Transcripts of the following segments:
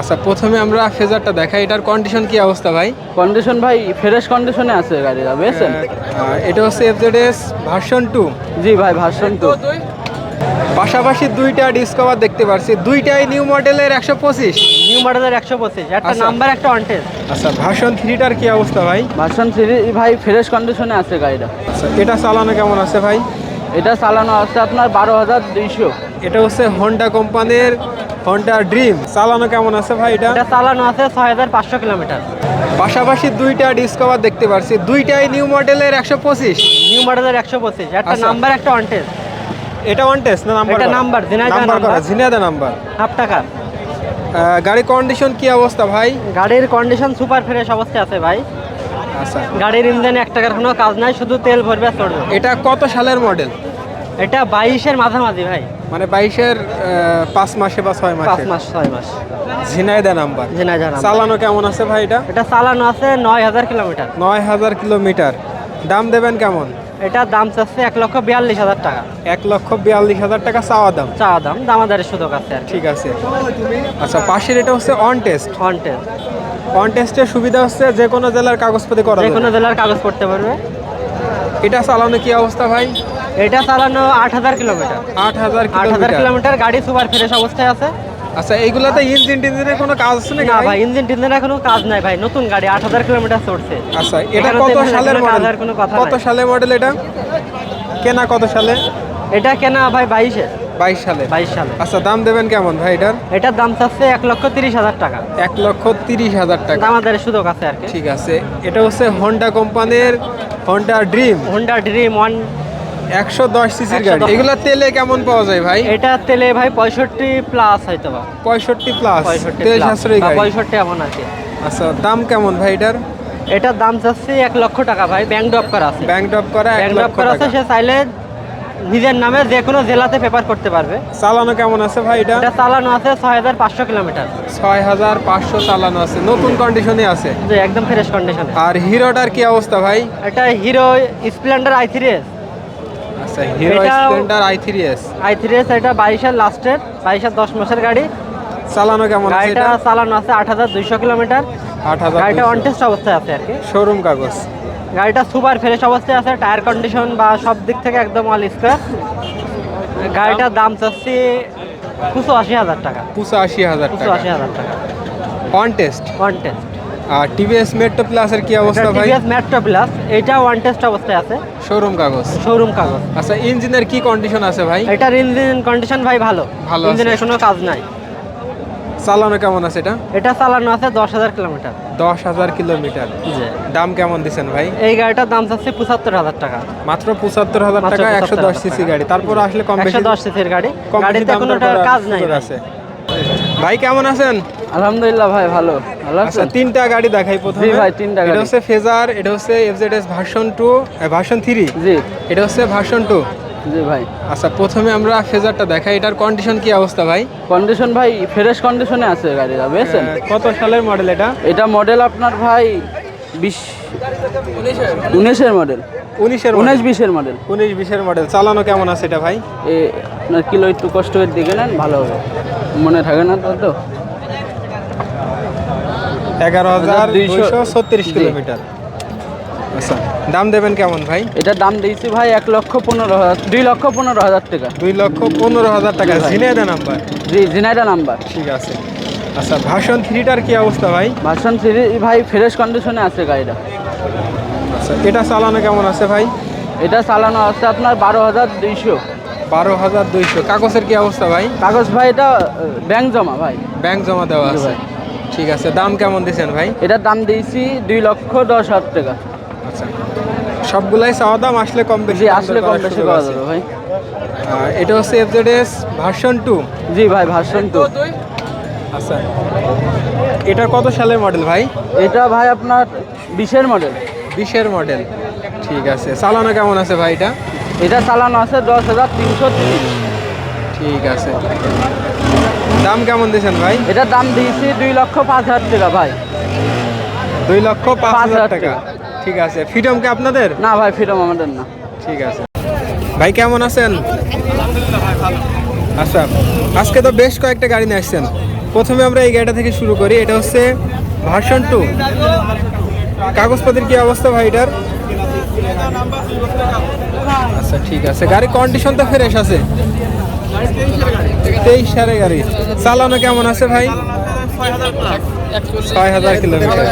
আচ্ছা, প্রথমে আমরা ফেজারটা দেখাই। এটার কন্ডিশন কি অবস্থা ভাই? কন্ডিশন ভাই ফ্রেশ কন্ডিশনে আছে গাড়িটা, বুঝছেন? এটা হচ্ছে এফজেডএস ভার্সন 2। জি ভাই, ভার্সন 2। পাশাপাশি দুইটা ডিসকভার দেখতে পাচ্ছি, দুইটাই নিউ মডেলের 125। নিউ মডেলের 125, একটা আচ্ছা। নাম্বার একটা ওয়ান্টেড। আচ্ছা, ভার্সন 3টার কি অবস্থা ভাই? ভার্সন 3 ভাই ফ্রেশ কন্ডিশনে আছে গাড়িটা। আচ্ছা, এটা চালানো কেমন আছে ভাই? এটা চালানো আছে আপনার 12,200। এটা হচ্ছে হোন্ডা কোম্পানির হোন্ডা ড্রিম। চালানো কেমন আছে ভাই এটা? এটা চালানো আছে 6,500 কিলোমিটার। পাশাপাশি দুইটা ডিসকভার দেখতে পাচ্ছি, দুইটাই নিউ মডেলের 125। নিউ মডেলের 125, একটা আচ্ছা। নাম্বার একটা ওয়ান্টেড। এটা ওয়ান টেস্ট না নাম্বার? এটা number, Jhenaidah number. Jhenaidah number. Half টাকা। গাড়ির কন্ডিশন কি অবস্থা ভাই? গাড়ির কন্ডিশন সুপার ফ্রেশ অবস্থায় আছে ভাই। আচ্ছা, গাড়ির ইঞ্জিনে 1 টাকার কোনো কাজ নাই, শুধু তেল ভরবে আর চড়বে। এটা কত সালের মডেল? এটা 22-এর মাঝামাঝি ভাই। মানে 22-এর 5 মাসে বা 6 মাসে? 5 মাস 6 মাস। ঝিনাইদহ নাম্বার। ঝিনাইদহ নাম্বার। চালানো কেমন আছে ভাই এটা? এটা চালানো আছে 9,000 কিলোমিটার। 9000 কিলোমিটার। দাম দেবেন কেমন? এটার দাম চাচ্ছে 1,42,000 টাকা। 1,42,000 টাকা চাওয়া দাম। চাওয়া দাম, দামাদারের সুযোগ আছে আর কি। ঠিক আছে। আচ্ছা, পাশের এটা হচ্ছে অন টেস্ট। কন্টেস্ট। অন টেস্টের সুবিধা হচ্ছে যে কোনো জেলার কাগজপত্র করা যে যাবে। কোনো জেলার কাগজ করতে পারবে। এটা চালানো কি অবস্থা ভাই? এটা চালানো 8,000 কিলোমিটার। 8,000 8,000 কিলোমিটার। কিলোমিটার, গাড়ি সুপার ফ্রেশ অবস্থায় আছে। আচ্ছা, এইগুলাতে ইঞ্জিন টিঞ্জিনের কোনো কাজ আছে নাকি না ভাই? ভাই, ইঞ্জিন টিঞ্জিনের এখনো কাজ নাই ভাই, নতুন গাড়ি 8,000 কিলোমিটার চড়ছে। আচ্ছা, এটা এখানে কত তেমন সালের এখনো মডেল? কাজের কোনো কথা কত নাই। সালের মডেল এটা? কেনা কত সালে? এটা কেনা ভাই 22-এ। 22 সালে। 22 সালে। আচ্ছা, দাম দেবেন কেমন ভাই এটার? এটার দাম চাচ্ছে 1,30,000 টাকা। 1,30,000 টাকা। দামাদারের সুযোগ আছে আর কি। ঠিক আছে। এটা হচ্ছে হোন্ডা কোম্পানির হোন্ডা ড্রিম। হোন্ডা ড্রিম 110 সিসির গাড়ি। 110 এগুলা তেলে কেমন পাওয়া যায় ভাই? এটা তেলে ভাই 65 প্লাস হয়তো বা। 65 প্লাস। 65 তেল plus সাশ্রয়ী বা গাড়ি। 65 এমন আছে। আচ্ছা, দাম কেমন ভাই এটার? এটার দাম চাচ্ছি 1,00,000 টাকা ভাই, ব্যাংক ড্রপ করা আছে। ব্যাংক ড্রপ করা 1 ব্যাংক ড্রপ লক্ষ করা আছে, টাকা। সে চাইলে নিজের নামে যে কোনো জেলাতে পেপার করতে পারবে। চালানো কেমন আছে ভাই এটা? এটা চালানো আছে 6,500 কিলোমিটার। 6,500 চালানো আছে, নতুন কন্ডিশনে আছে। যে একদম ফ্রেশ কন্ডিশনে। আর হিরোটার কি অবস্থা ভাই? এটা হিরো স্প্লেন্ডার i3s। আচ্ছা, হিরো এটাও- স্প্লেন্ডার i3s। i3s এটা 22-এর লাস্টের, 22-এর 10 মাসের গাড়ি। চালানো কেমন আছে গাড়িটা এটা? চালানো আছে 8,200 কিলোমিটার। 8,000। গাড়িটা অনটেস্ট অবস্থায় আছে আর কি। শোরুম কাগজ। গাড়িটা সুপার ফ্রেশ অবস্থায় আছে, টায়ার কন্ডিশন বা সব দিক থেকে একদম অল স্কোয়ার। গাড়িটার দাম চাচ্ছি 85,000 টাকা। 85,000 টাকা। 85,000 টাকা অন টেস্ট। কন্টেস্ট। আর টিভিএস মেট্রো প্লাসের কি অবস্থা ভাই? টিভিএস মেট্রো প্লাস, এটা ওয়ান টেস্ট অবস্থায় আছে, শোরুম কাগজ। শোরুম কাগজ। আচ্ছা, ইঞ্জিনের কি কন্ডিশন আছে ভাই? এটার ইঞ্জিন কন্ডিশন ভাই ভালো। ভালো আছে। ইঞ্জিনের কোনো কাজ নাই। চালানো কেমন আছে এটা? এটা চালানো আছে 10,000 কিলোমিটার। 10,000 কিলোমিটার। জি। দাম কেমন দিচ্ছেন ভাই? এই গাড়িটার দাম চাচ্ছে 75,000 টাকা। মাত্র 75,000 মাত্র টাকা। 75,000 110 সিসি গাড়ি। তারপর আসলে কম বেশি 110 সিসির গাড়ি। কম বেশি গাড়িতে দাম কোনো দর করার কাজ নাই সুযোগ ভাই। আছে। ভাই কেমন আছেন? আলহামদুলিল্লাহ ভাই, ভালো। ভালো আচ্ছা, আছেন? 3টা গাড়ি দেখাই প্রথমে। জি ভাই, 3টা গাড়ি। এটা হচ্ছে ফেজার, এটা হচ্ছে এফজেডএস ভার্সন 2, ভার্সন 3। জি। এটা হচ্ছে ভার্সন 2। জি ভাই। আচ্ছা, প্রথমে আমরা ফেজারটা দেখাই। এটার কন্ডিশন কি অবস্থা ভাই? কন্ডিশন ভাই ফ্রেশ কন্ডিশনে আছে গাড়িটা, বুঝছেন? কত সালের মডেল এটা? এটা মডেল আপনার ভাই 19-এর মডেল। 19-এর 19-20-এর মডেল। 19-20-এর মডেল। চালানো কেমন আছে এটা ভাই? আপনার কিলো একটু কষ্ট করে দিকে নেন, ভালো হবে। মনে থাকে না তো? 11,236 জি। কিলোমিটার। আচ্ছা, দাম দেবেন কেমন ভাই? এটার দাম দিয়েছি ভাই 1,15,000, 2,15,000 টাকা। 2,15,000 টাকা। জি ভাই। ঝিনাইদহ নাম্বার। জি, ঝিনাইদহ নাম্বার। ঠিক আছে। আচ্ছা, ভার্সন 3টার কি অবস্থা ভাই? ভার্সন 3 ভাই ফ্রেশ কন্ডিশনে আছে গাড়িটা। আচ্ছা, এটা চালানো কেমন আছে ভাই? এটা চালানো আছে আপনার 12,200। 12,200। কাগজের কি অবস্থা ভাই? কাগজ ভাই এটা ব্যাংক জমা ভাই। ব্যাংক জমা দেওয়া জি আছে। ভাই। ঠিক আছে। দাম কেমন দিচ্ছেন ভাই? এটার দাম দিয়েছি 2,10,000 টাকা। আচ্ছা, সবগুলাই চাওয়া দাম, আসলে কম বেশি জি, দাম দর আসলে কম করার বেশি সুযোগ করা আছে। যাবে ভাই। এটা হচ্ছে এফজেডএস ভার্সন 2। জি ভাই, ভার্সন 2। আচ্ছা, এটা কত সালের মডেল ভাই? এটা ভাই আপনার 20-এর মডেল। 20-এর মডেল। ঠিক আছে। চালানো কেমন আছে ভাই এটা? এটা চালানো আছে 10,330। ঠিক আছে। দাম কেমন দিয়েছেন ভাই? এটার দাম দিয়েছি 2,05,000 টাকা ভাই। 2,05,000 টাকা। ঠিক আছে। ফ্রিডম কি আপনাদের? না ভাই, ফ্রিডম আমাদের না। ঠিক আছে। ভাই কেমন আছেন? আচ্ছা, আজকে তো বেশ কয়েকটা গাড়ি নিয়ে আসছেন। প্রথমে আমরা এই গাড়িটা থেকে শুরু করি। এটা হচ্ছে ভার্সন 2। কাগজপত্রের কি অবস্থা ভাই এটার? আচ্ছা ঠিক আছে, গাড়ির কন্ডিশন তো ফ্রেশ আছে। 23 সালের গাড়ি। চালানো কেমন আছে ভাই? 6000 কিলোমিটার।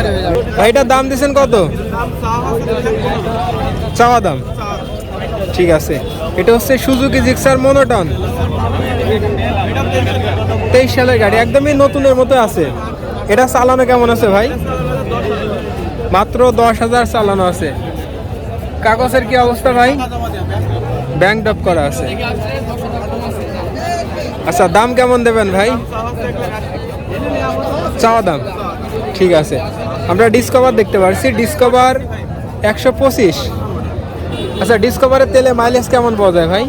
ভাই এটার দাম দিচ্ছেন কত? চাওয়া দাম। ঠিক আছে, এটা হচ্ছে সুজুকি জিক্সার মনোটন। 23 সালের গাড়ি, একদমই নতুনের মতো আছে। এটা চালানো কেমন আছে ভাই? মাত্র 10,000 চালানো আছে। কাগজের কি অবস্থা ভাই? ব্যাংক ড্রপ করা আছে। আচ্ছা, দাম কেমন দেবেন ভাই? চাওয়া দাম। ঠিক আছে, আমরা ডিসকভার দেখতে পাচ্ছি। ডিসকভার 125। আচ্ছা, ডিসকভারের তেলে মাইলেজ কেমন পাওয়া যায় ভাই?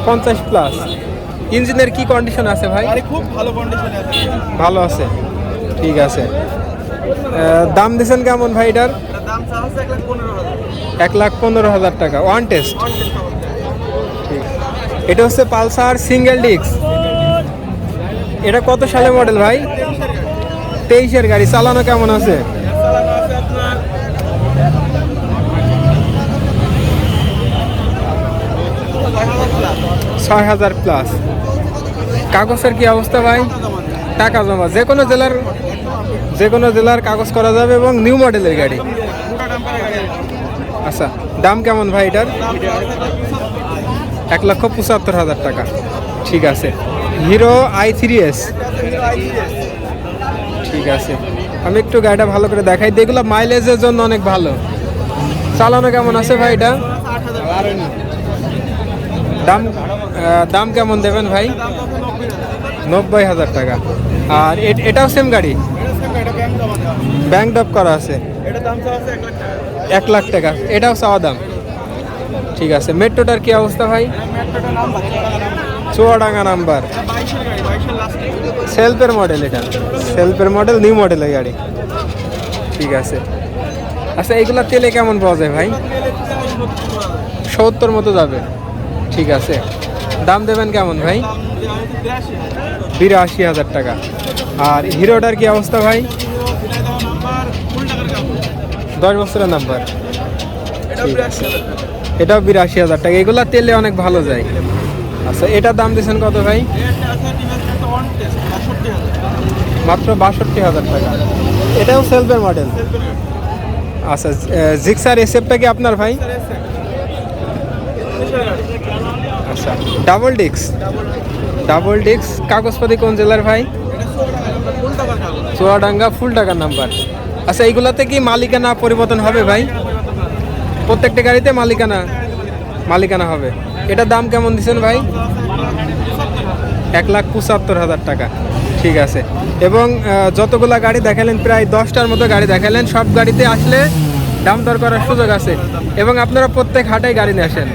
50+। ইঞ্জিনের কি কন্ডিশন আছে ভাই? খুব ভালো কন্ডিশনে আছে। ভালো আছে। ঠিক আছে, দাম দিচ্ছেন কেমন ভাই এটার? দাম চা হচ্ছে 1,15,000। 1,15,000 টাকা ওয়ান টেস্ট। এটা হচ্ছে পালসার সিঙ্গেল ডিস্ক। এটা কত সালে মডেল ভাই? 23-এর গাড়ি। চালানো কেমন আছে? চালানো আছে আপনার 6,000+। কাগজের কি অবস্থা ভাই? টাকা জমা। যে কোনো জেলার কাগজ করা যাবে এবং নিউ মডেলের গাড়ি। আচ্ছা, দাম কেমন ভাই এটার? 1,75,000 টাকা। ঠিক আছে, হিরো i3s। ঠিক আছে, আমি একটু গাড়িটা ভালো করে দেখাই। দেখলাম মাইলেজের জন্য অনেক ভালো। চালানো কেমন আছে ভাই এটা? দাম কেমন দেবেন ভাই? 90,000 টাকা। আর এটাও সেম গাড়ি? ব্যাংক ড্রপ করা আছে। এটা দাম চা হচ্ছে 1,00,000 টাকা। 1,00,000 টাকা। এটাও চাওয়া দাম। ঠিক আছে, মেট্রোটার কি অবস্থা ভাই? মেট্রোটার নাম চুয়াডাঙ্গা নাম্বার। 22-এর গাড়ি, 22-এর লাস্টে। সেলফের মডেল, এটা সেলফের মডেল, নিউ মডেলের গাড়ি। ঠিক আছে। আচ্ছা, এইগুলা তেলে কেমন পাওয়া যায় ভাই? 70 মতো যাবে। ঠিক আছে, দাম দেবেন কেমন ভাই? 82,000 টাকা। আর হিরোটার কি অবস্থা ভাই? 10 বছরের নাম্বার। ঠিক আছে, এটাও 82,000 টাকা। এগুলা তেলে অনেক ভালো যায়। আচ্ছা, এটার দাম দিচ্ছেন কত ভাই? মাত্র 62,000 টাকা। এটাও সেলফের মডেল। আচ্ছা, জিক্সার এসএফটা কি আপনার ভাই? আচ্ছা, ডাবল ডিস্ক। কাগজপাতি কোন জেলার ভাই? চুয়াডাঙ্গা, ফুল টাকার নাম্বার। আচ্ছা, এইগুলাতে কি মালিকানা পরিবর্তন হবে ভাই? প্রত্যেকটা গাড়িতে মালিকানা হবে। এটার দাম কেমন দিচ্ছেন ভাই? 1,75,000 টাকা। ঠিক আছে, এবং যতগুলা গাড়ি দেখালেন, প্রায় 10টার মতো গাড়ি দেখালেন। সব গাড়িতে আসলে দাম দর করার সুযোগ আছে এবং আপনারা প্রত্যেক হাটেই গাড়ি নিয়ে আসেন।